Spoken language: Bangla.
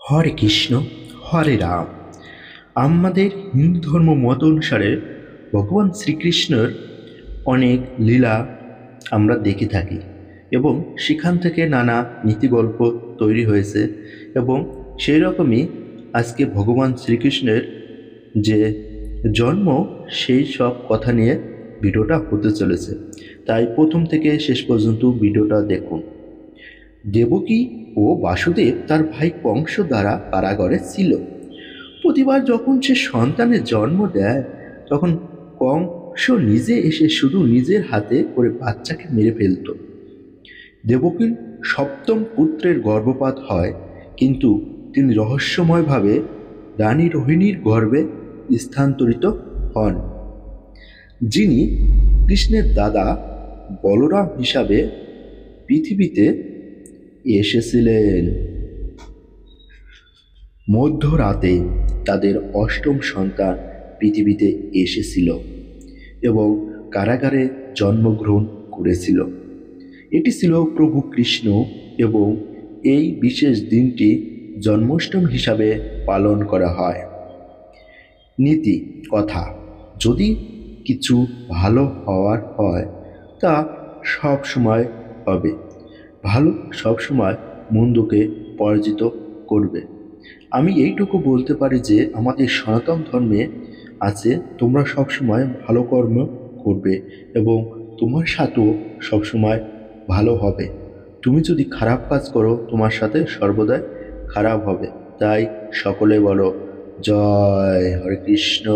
হরে কৃষ্ণ, হরে রাম। আমাদের হিন্দু ধর্ম মত অনুসারে ভগবান শ্রীকৃষ্ণের অনেক লীলা আমরা দেখে থাকি এবং সেখান থেকে নানা নীতিগল্প তৈরি হয়েছে এবং সেই রকমই আজকে ভগবান শ্রীকৃষ্ণের যে জন্ম সেই সব কথা নিয়ে ভিডিওটা হতে চলেছে। তাই প্রথম থেকে শেষ পর্যন্ত ভিডিওটা দেখুন। দেবকী ও বাসুদেব তার ভাই কংস দ্বারা কারাগারে ছিল। প্রতিবার যখন সে সন্তানের জন্ম দেয় তখন কংস নিজে এসে শুধু নিজের হাতে করে বাচ্চাকে মেরে ফেলত। দেবকীর সপ্তম পুত্রের গর্ভপাত হয়, কিন্তু তিনি রহস্যময়ভাবে রানী রোহিণীর গর্ভে স্থানান্তরিত হন, যিনি কৃষ্ণের দাদা বলরাম হিসাবে পৃথিবীতে এসেছিলেন। মধ্যরাতে তাদের অষ্টম সন্তান পৃথিবীতে এসেছিল এবং কারাগারে জন্মগ্রহণ করেছিল। এটি ছিল প্রভু কৃষ্ণ এবং এই বিশেষ দিনটি জন্মাষ্টমী হিসাবে পালন করা হয়। নীতি কথা: যদি কিছু ভালো হওয়ার হয় তা সব সময় হবে। ভালো সবসময় মন্দকে পরাজিত করবে। আমি এইটুকু বলতে পারি যে আমাদের সনাতন ধর্মে আছে, তোমরা সবসময় ভালো কর্ম করবে এবং তোমার সাথেও সবসময় ভালো হবে। তুমি যদি খারাপ কাজ করো তোমার সাথে সর্বদাই খারাপ হবে। তাই সকলে বলো জয় হরে কৃষ্ণ।